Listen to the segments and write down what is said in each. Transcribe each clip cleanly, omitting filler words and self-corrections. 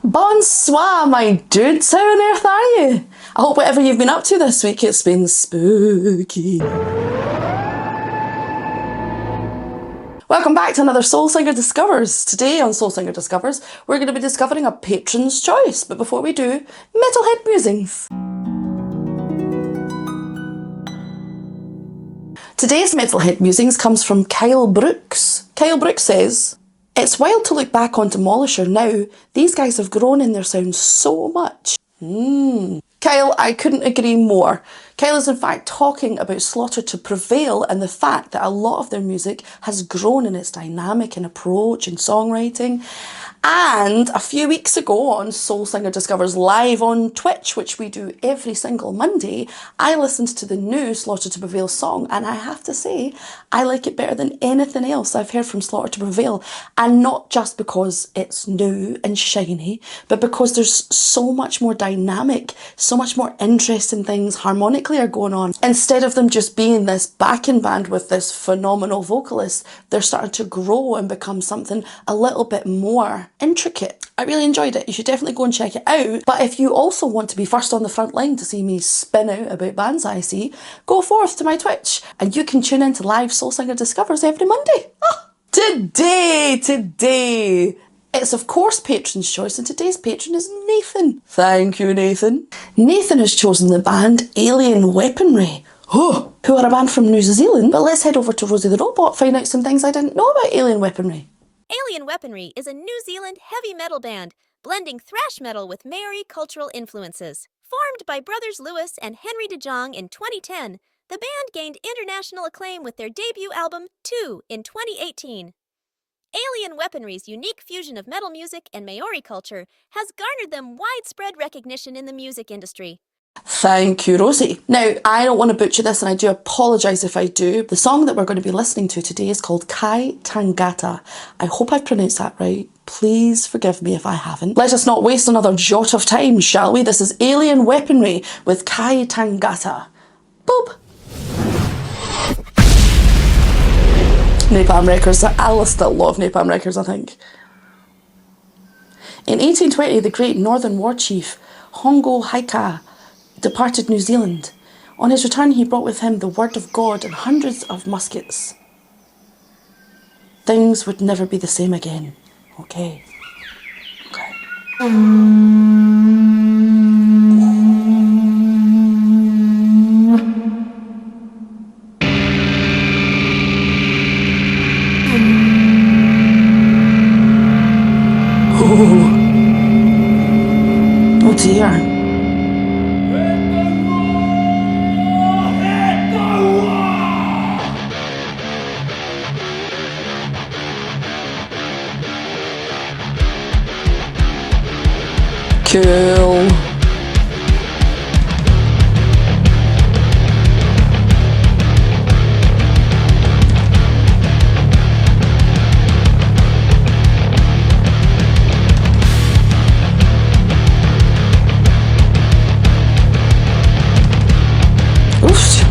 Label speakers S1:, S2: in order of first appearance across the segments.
S1: Bonsoir, my dudes. How on earth are you? I hope whatever you've been up to this week, it's been spooky. Welcome back to another Soul Singer Discovers. Today on Soul Singer Discovers, we're going to be discovering a patron's choice. But before we do, Metalhead Musings. Today's Metalhead Musings comes from Kyle Brooks. Kyle Brooks says, "It's wild to look back on Demolisher now. These guys have grown in their sound so much." Kyle, I couldn't agree more. Kyle is in fact talking about Slaughter to Prevail and the fact that a lot of their music has grown in its dynamic and approach and songwriting. And a few weeks ago on Soul Singer Discovers live on Twitch, which we do every single Monday, I listened to the new Slaughter to Prevail song, and I have to say, I like it better than anything else I've heard from Slaughter to Prevail. And not just because it's new and shiny, but because there's so much more dynamic, so much more interesting things harmonically are going on. Instead of them just being this backing band with this phenomenal vocalist, they're starting to grow and become something a little bit more intricate. I really enjoyed it. You should definitely go and check it out. But if you also want to be first on the front line to see me spin out about bands I see, go forth to my Twitch and you can tune in to live Soul Singer Discovers every Monday. Today, it's of course Patron's choice, and today's patron is Nathan. Thank you, Nathan. Nathan has chosen the band Alien Weaponry, who are a band from New Zealand. But let's head over to Rosie the Robot, find out some things I didn't know about Alien Weaponry.
S2: Alien Weaponry is a New Zealand heavy metal band, blending thrash metal with Maori cultural influences. Formed by brothers Lewis and Henry de Jong in 2010, the band gained international acclaim with their debut album, 2, in 2018. Alien Weaponry's unique fusion of metal music and Maori culture has garnered them widespread recognition in the music industry.
S1: Thank you, Rosie. Now, I don't want to butcher this, and I do apologise if I do. The song that we're going to be listening to today is called Kai Tangata. I hope I've pronounced that right. Please forgive me if I haven't. Let us not waste another jot of time, shall we? This is Alien Weaponry with Kai Tangata. Boop. Napalm Records. I'll still love Napalm Records, I think. In 1820, the great Northern War Chief, Hongo Haika, departed New Zealand. On his return, he brought with him the word of God and hundreds of muskets. Things would never be the same again. Okay. Oh dear. Cool. Oof.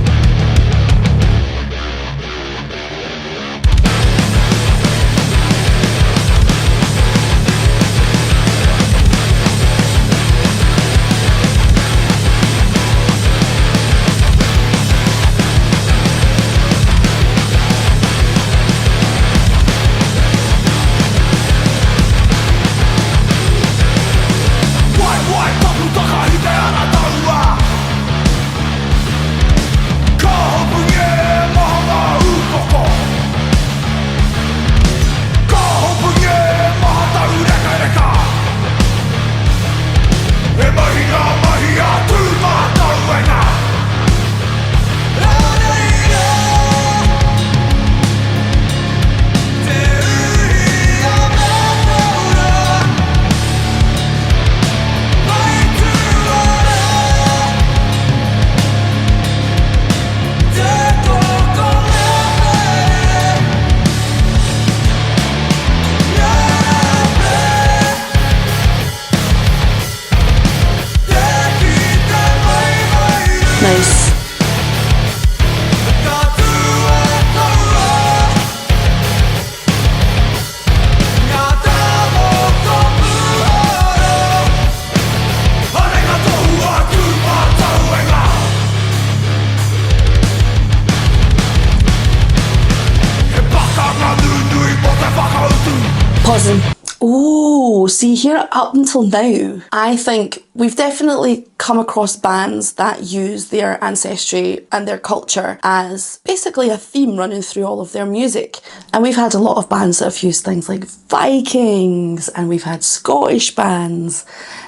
S1: Pausing. Oh, see here, up until now, I think we've definitely come across bands that use their ancestry and their culture as basically a theme running through all of their music. And we've had a lot of bands that have used things like Vikings, and we've had Scottish bands,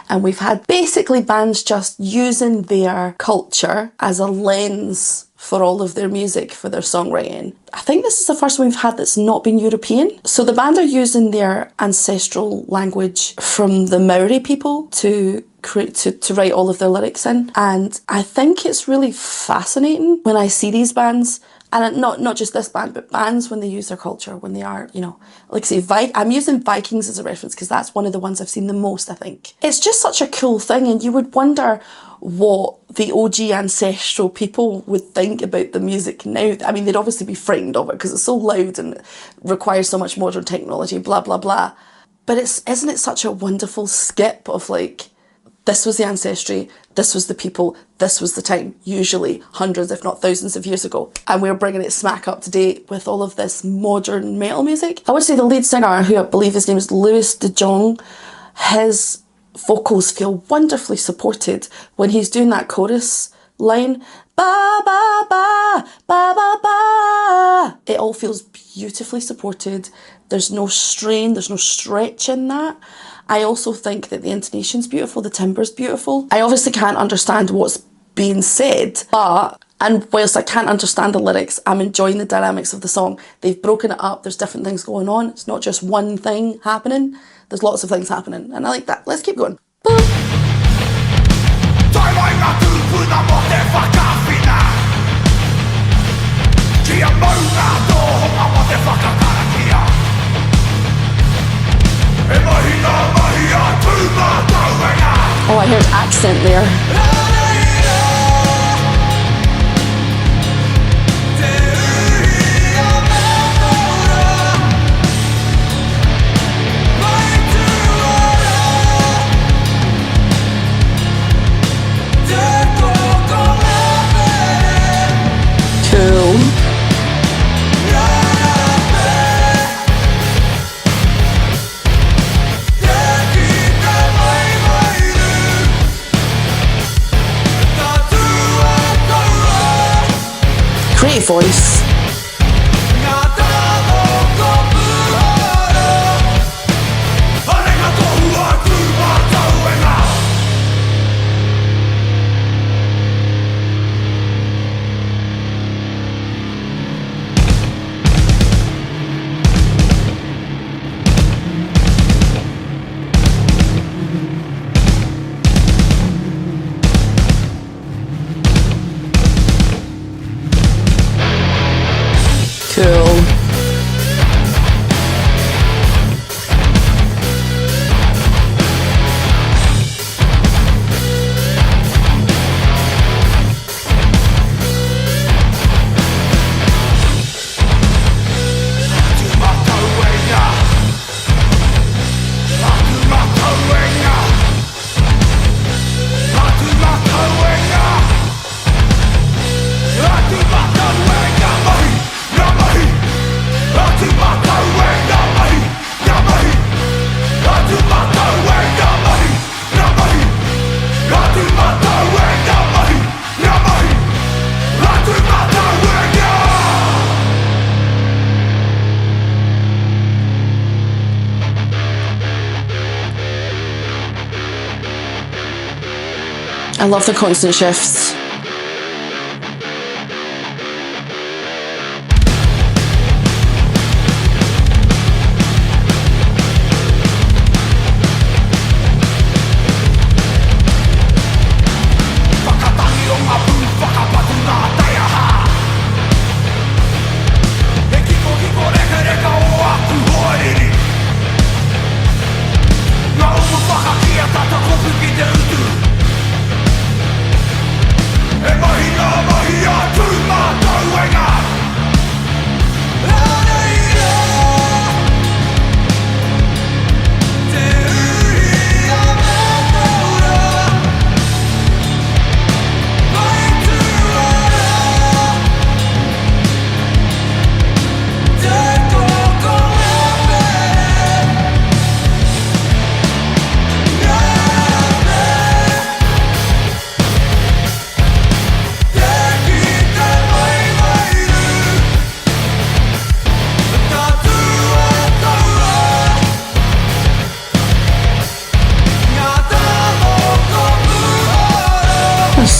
S1: and we've had basically bands just using their culture as a lens for all of their music, for their songwriting. I think this is the first one we've had that's not been European. So the band are using their ancestral language from the Maori people to write all of their lyrics in. And I think it's really fascinating when I see these bands, and not just this band, but bands when they use their culture, when they are, you know, like say, I'm using Vikings as a reference because that's one of the ones I've seen the most, I think. It's just such a cool thing, and you would wonder what the OG ancestral people would think about the music now. I mean, they'd obviously be frightened of it because it's so loud and requires so much modern technology, blah, blah, blah. But isn't it such a wonderful skip of like, this was the ancestry, this was the people, this was the time, usually hundreds if not thousands of years ago. And we're bringing it smack up to date with all of this modern metal music. I would say the lead singer, who I believe his name is Louis de Jong, his vocals feel wonderfully supported when he's doing that chorus line. Ba ba ba ba ba ba. It all feels beautifully supported. There's no strain, there's no stretch in that. I also think that the intonation's beautiful, the timber's beautiful. I obviously can't understand what's being said, and whilst I can't understand the lyrics, I'm enjoying the dynamics of the song. They've broken it up, there's different things going on. It's not just one thing happening, there's lots of things happening, and I like that. Let's keep going. Oh, I heard accent there. Cool. Great voice. Cool. I love the constant shifts.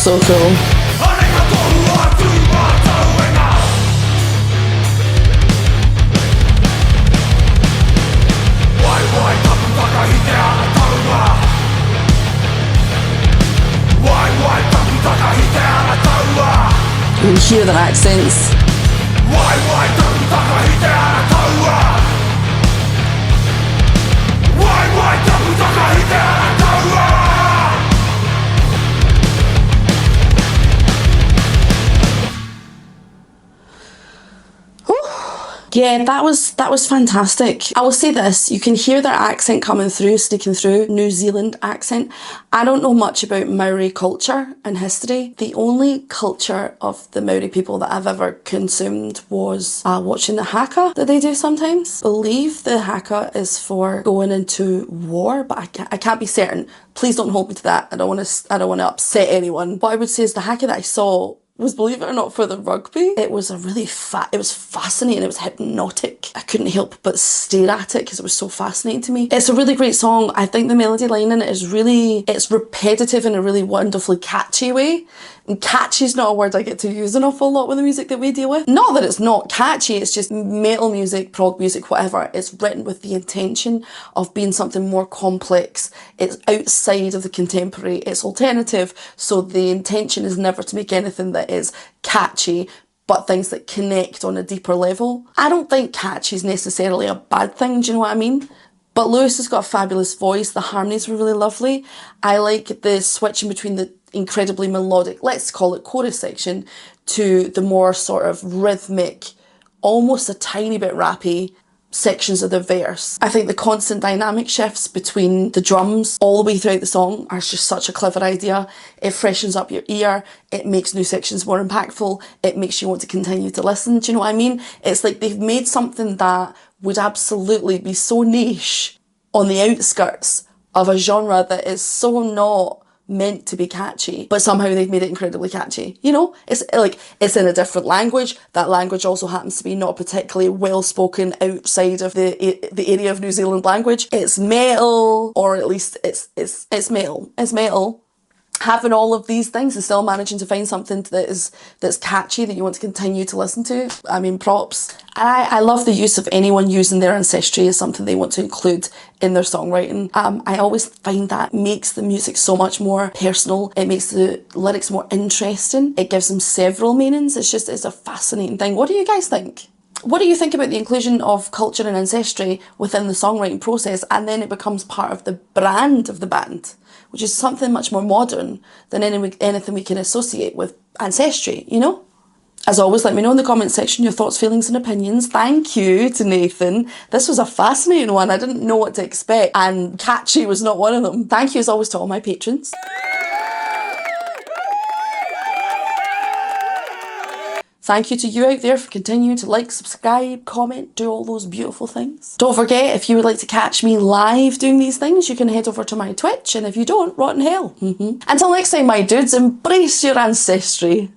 S1: So cool. You can hear their accents. Yeah, that was fantastic. I will say this, you can hear their accent coming through, sneaking through, New Zealand accent. I don't know much about Maori culture and history. The only culture of the Maori people that I've ever consumed was watching the haka that they do sometimes. I believe the haka is for going into war, but I can't be certain. Please don't hold me to that. I don't want to upset anyone. What I would say is the haka that I saw was, believe it or not, for the rugby. It was it was fascinating, it was hypnotic. I couldn't help but stare at it because it was so fascinating to me. It's a really great song. I think the melody line in it is it's repetitive in a really wonderfully catchy way. And catchy is not a word I get to use an awful lot with the music that we deal with. Not that it's not catchy, it's just metal music, prog music, whatever. It's written with the intention of being something more complex. It's outside of the contemporary, it's alternative, so the intention is never to make anything that is catchy, but things that connect on a deeper level. I don't think catchy is necessarily a bad thing, do you know what I mean? But Lewis has got a fabulous voice, the harmonies were really lovely. I like the switching between the incredibly melodic, let's call it chorus section, to the more sort of rhythmic, almost a tiny bit rappy sections of the verse. I think the constant dynamic shifts between the drums all the way throughout the song are just such a clever idea. It freshens up your ear, it makes new sections more impactful, it makes you want to continue to listen, do you know what I mean? It's like they've made something that would absolutely be so niche on the outskirts of a genre that is so not meant to be catchy, but somehow they've made it incredibly catchy. You know, it's like, it's in a different language. That language also happens to be not particularly well spoken outside of the area of New Zealand language. It's metal, or at least it's metal. It's metal. Having all of these things and still managing to find something that's catchy that you want to continue to listen to. I mean, props. I love the use of anyone using their ancestry as something they want to include in their songwriting. I always find that makes the music so much more personal. It makes the lyrics more interesting. It gives them several meanings. It's a fascinating thing. What do you guys think? What do you think about the inclusion of culture and ancestry within the songwriting process, and then it becomes part of the brand of the band, which is something much more modern than anything we can associate with ancestry, you know? As always, let me know in the comment section your thoughts, feelings and opinions. Thank you to Nathan. This was a fascinating one. I didn't know what to expect, and catchy was not one of them. Thank you as always to all my patrons. Thank you to you out there for continuing to like, subscribe, comment, do all those beautiful things. Don't forget, if you would like to catch me live doing these things, you can head over to my Twitch, and if you don't, rot in hell. Until next time, my dudes, embrace your ancestry.